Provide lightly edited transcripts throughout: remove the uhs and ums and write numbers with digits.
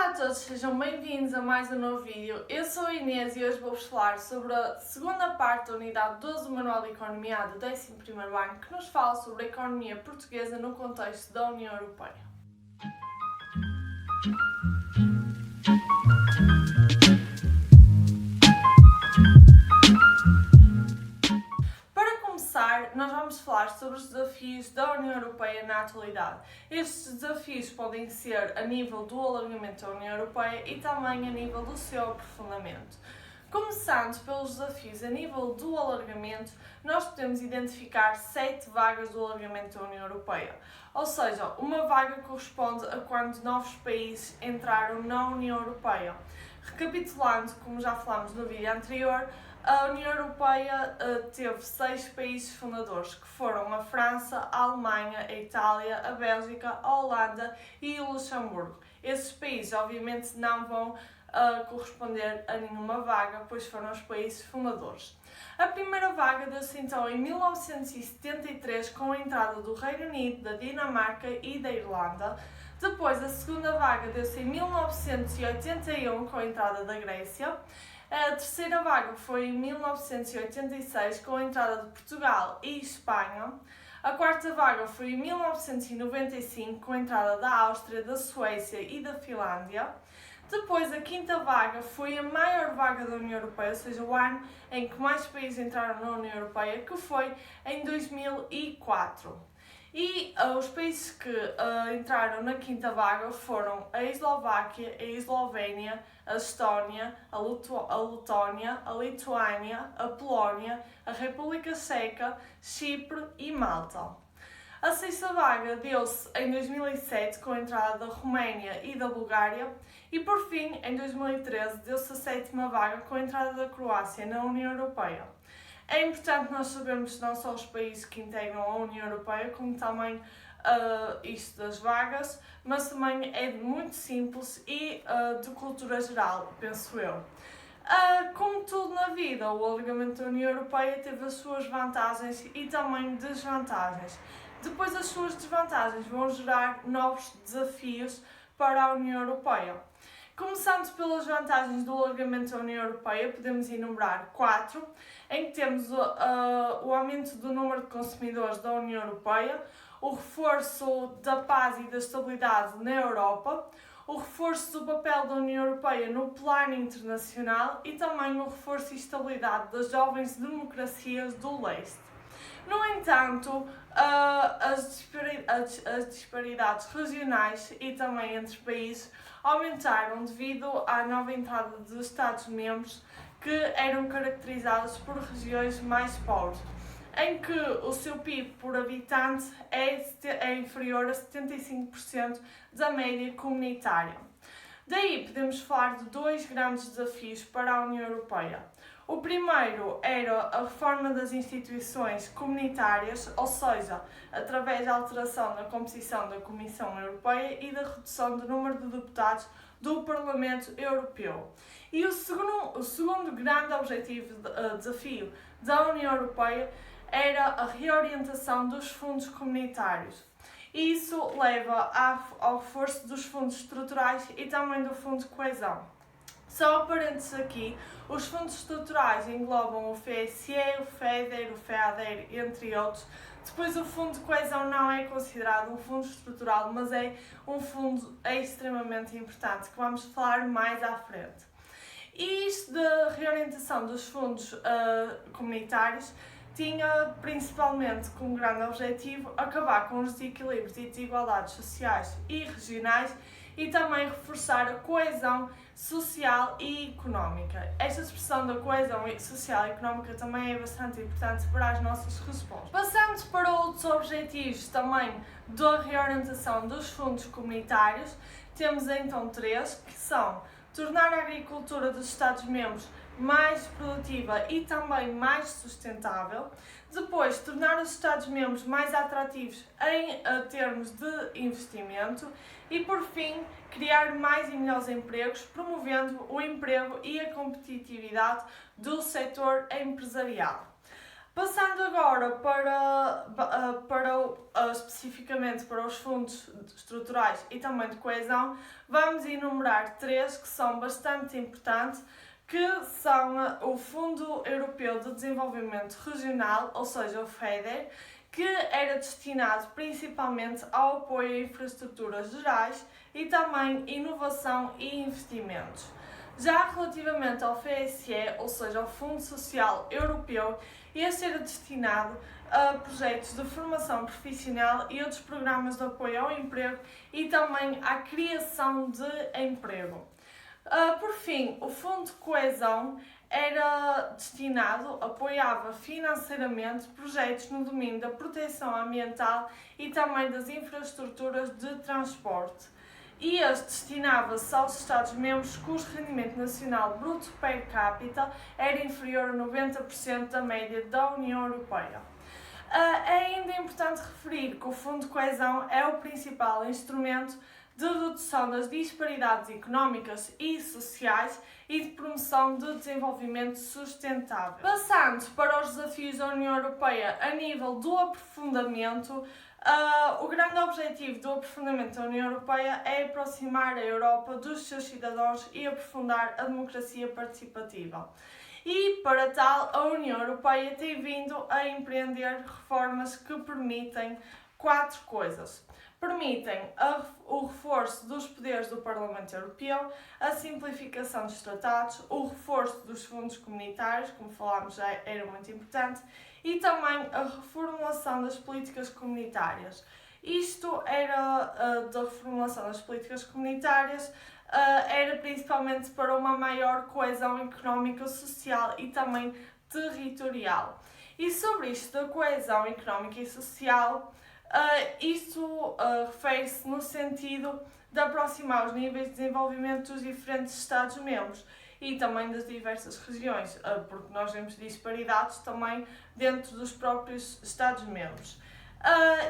Olá a todos, sejam bem-vindos a mais um novo vídeo. Eu sou a Inês e hoje vou-vos falar sobre a segunda parte da unidade 12 do Manual de Economia do 11º ano, que nos fala sobre a economia portuguesa no contexto da União Europeia. Nós vamos falar sobre os desafios da União Europeia na atualidade. Estes desafios podem ser a nível do alargamento da União Europeia e também a nível do seu aprofundamento. Começando pelos desafios a nível do alargamento, nós podemos identificar 7 vagas do alargamento da União Europeia. Ou seja, uma vaga corresponde a quando novos países entraram na União Europeia. Recapitulando, como já falámos no vídeo anterior, a União Europeia teve 6 países fundadores, que foram a França, a Alemanha, a Itália, a Bélgica, a Holanda e o Luxemburgo. Esses países, obviamente, não vão corresponder a nenhuma vaga, pois foram os países fundadores. A primeira vaga deu-se então em 1973, com a entrada do Reino Unido, da Dinamarca e da Irlanda. Depois, a segunda vaga deu-se em 1981, com a entrada da Grécia. A terceira vaga foi em 1986, com a entrada de Portugal e Espanha. A quarta vaga foi em 1995, com a entrada da Áustria, da Suécia e da Finlândia. Depois, a quinta vaga foi a maior vaga da União Europeia, ou seja, o ano em que mais países entraram na União Europeia, que foi em 2004. E os países que entraram na quinta vaga foram a Eslováquia, a Eslovénia, a Estónia, a Letónia, a Lituânia, a Polónia, a República Checa, Chipre e Malta. A sexta vaga deu-se em 2007 com a entrada da Roménia e da Bulgária e, por fim, em 2013 deu-se a sétima vaga com a entrada da Croácia na União Europeia. É importante nós sabermos não só os países que integram a União Europeia, como também isto das vagas, mas também é muito simples e de cultura geral, penso eu. Como tudo na vida, o alargamento da União Europeia teve as suas vantagens e também desvantagens. Depois, as suas desvantagens vão gerar novos desafios para a União Europeia. Começando pelas vantagens do alargamento da União Europeia, podemos enumerar 4, em que temos o aumento do número de consumidores da União Europeia, o reforço da paz e da estabilidade na Europa, o reforço do papel da União Europeia no plano internacional e também o reforço e estabilidade das jovens democracias do leste. No entanto, as disparidades regionais e também entre países aumentaram devido à nova entrada de Estados-membros que eram caracterizados por regiões mais pobres, em que o seu PIB por habitante é inferior a 75% da média comunitária. Daí podemos falar de 2 grandes desafios para a União Europeia. O primeiro era a reforma das instituições comunitárias, ou seja, através da alteração da composição da Comissão Europeia e da redução do número de deputados do Parlamento Europeu. E o segundo grande desafio da União Europeia era a reorientação dos fundos comunitários. Isso leva ao reforço dos fundos estruturais e também do Fundo de Coesão. Só parênteses aqui, os fundos estruturais englobam o FSE, o FEDER, o FEADER, entre outros. Depois, o Fundo de Coesão não é considerado um fundo estrutural, mas é um fundo extremamente importante, que vamos falar mais à frente. E isto da reorientação dos fundos comunitários tinha principalmente como grande objetivo acabar com os desequilíbrios e desigualdades sociais e regionais e também reforçar a coesão social e económica. Esta expressão da coesão social e económica também é bastante importante para as nossas respostas. Passando para outros objetivos também da reorientação dos fundos comunitários, temos então 3, que são tornar a agricultura dos Estados-membros mais produtiva e também mais sustentável. Depois, tornar os Estados-membros mais atrativos em termos de investimento. E, por fim, criar mais e melhores empregos, promovendo o emprego e a competitividade do setor empresarial. Passando agora especificamente para os fundos estruturais e também de coesão, vamos enumerar três que são bastante importantes, que são o Fundo Europeu de Desenvolvimento Regional, ou seja, o FEDER, que era destinado principalmente ao apoio a infraestruturas gerais e também inovação e investimentos. Já relativamente ao FSE, ou seja, ao Fundo Social Europeu, este era destinado a projetos de formação profissional e outros programas de apoio ao emprego e também à criação de emprego. Por fim, o Fundo de Coesão era destinado, apoiava financeiramente projetos no domínio da proteção ambiental e também das infraestruturas de transporte. E este destinava-se aos Estados-membros cujo rendimento nacional bruto per capita era inferior a 90% da média da União Europeia. É ainda importante referir que o Fundo de Coesão é o principal instrumento de redução das disparidades económicas e sociais e de promoção de desenvolvimento sustentável. Passando para os desafios da União Europeia a nível do aprofundamento, o grande objetivo do aprofundamento da União Europeia é aproximar a Europa dos seus cidadãos e aprofundar a democracia participativa. E, para tal, a União Europeia tem vindo a empreender reformas que permitem quatro coisas. Permitem o reforço dos poderes do Parlamento Europeu, a simplificação dos tratados, o reforço dos fundos comunitários, como falámos já era muito importante, e também a reformulação das políticas comunitárias. Isto era da reformulação das políticas comunitárias, era principalmente para uma maior coesão económica, social e também territorial. E sobre isto da coesão económica e social, isto refere-se no sentido de aproximar os níveis de desenvolvimento dos diferentes Estados-membros e também das diversas regiões, porque nós vemos disparidades também dentro dos próprios Estados-membros.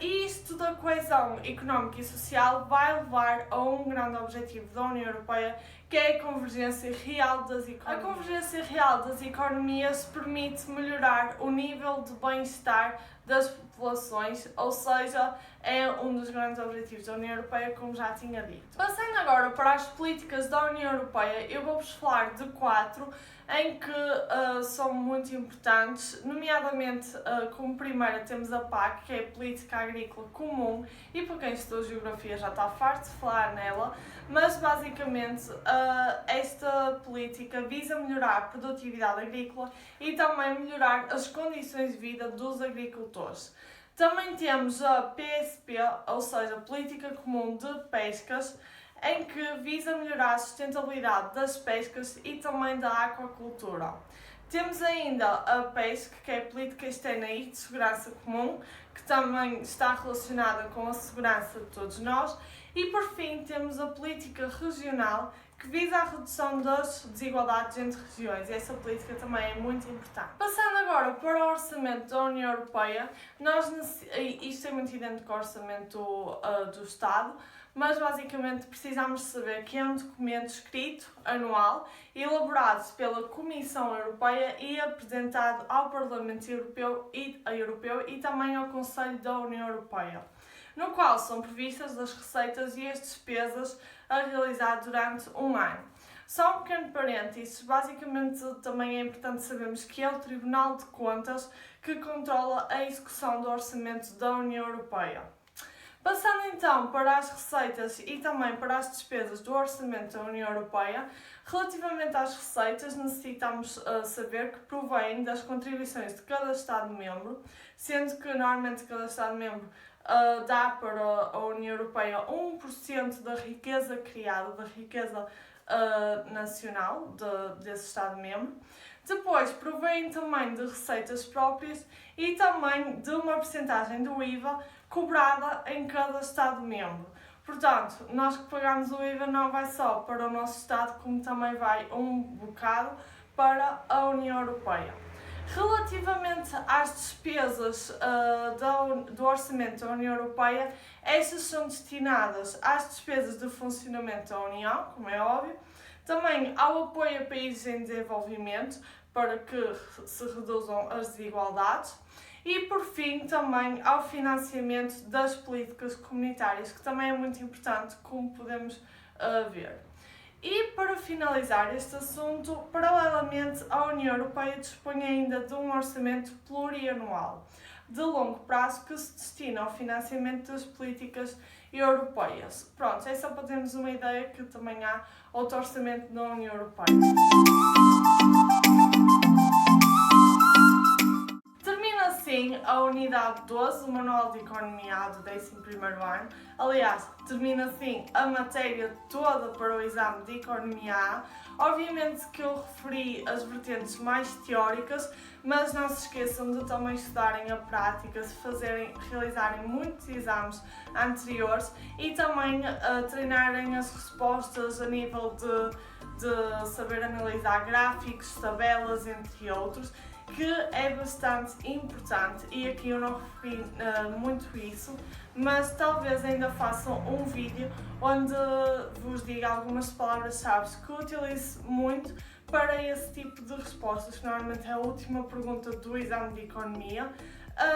Isto da coesão económica e social vai levar a um grande objetivo da União Europeia, que é a convergência real das economias. A convergência real das economias permite melhorar o nível de bem-estar das populações, ou seja, é um dos grandes objetivos da União Europeia, como já tinha dito. Passando agora para as políticas da União Europeia, eu vou-vos falar de quatro em que são muito importantes, nomeadamente como primeira temos a PAC, que é a Política Agrícola Comum, e para quem estudou Geografia já está farto de falar nela, mas basicamente esta política visa melhorar a produtividade agrícola e também melhorar as condições de vida dos agricultores. Também temos a PSP, ou seja, Política Comum de Pescas, em que visa melhorar a sustentabilidade das pescas e também da aquacultura. Temos ainda a PESC, que é a Política Externa e de Segurança Comum, que também está relacionada com a segurança de todos nós. E por fim temos a Política Regional, que visa a redução das desigualdades entre regiões, e essa política também é muito importante. Passando agora para o orçamento da União Europeia, isto é muito idêntico ao orçamento do Estado, mas basicamente precisamos saber que é um documento escrito, anual, elaborado pela Comissão Europeia e apresentado ao Parlamento Europeu e também ao Conselho da União Europeia, no qual são previstas as receitas e as despesas a realizar durante um ano. Só um pequeno parênteses, basicamente também é importante sabermos que é o Tribunal de Contas que controla a execução do orçamento da União Europeia. Passando então para as receitas e também para as despesas do orçamento da União Europeia, relativamente às receitas necessitamos saber que provém das contribuições de cada Estado-membro, sendo que normalmente cada Estado-membro dá para a União Europeia 1% da riqueza criada, da riqueza nacional desse Estado-membro. Depois provém também de receitas próprias e também de uma percentagem do IVA cobrada em cada Estado-membro. Portanto, nós que pagamos o IVA não vai só para o nosso Estado, como também vai um bocado para a União Europeia. Relativamente às despesas do Orçamento da União Europeia, estas são destinadas às despesas de funcionamento da União, como é óbvio, também ao apoio a países em desenvolvimento, para que se reduzam as desigualdades, e por fim também ao financiamento das políticas comunitárias, que também é muito importante, como podemos ver. E para finalizar este assunto, paralelamente a União Europeia dispõe ainda de um orçamento plurianual de longo prazo que se destina ao financiamento das políticas europeias. Pronto, é só para termos uma ideia que também há outro orçamento da União Europeia. Termina assim a unidade 12 do Manual de Economia do 11º ano. Aliás, termina assim a matéria toda para o exame de Economia A. Obviamente que eu referi as vertentes mais teóricas, mas não se esqueçam de também estudarem a prática, realizarem muitos exames anteriores e também treinarem as respostas a nível de saber analisar gráficos, tabelas, entre outros, que é bastante importante, e aqui eu não referi muito isso, mas talvez ainda façam um vídeo onde vos diga algumas palavras-chave que utilizo muito para esse tipo de respostas, que normalmente é a última pergunta do exame de Economia.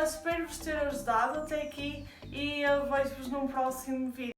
Espero-vos ter ajudado até aqui e vejo-vos num próximo vídeo.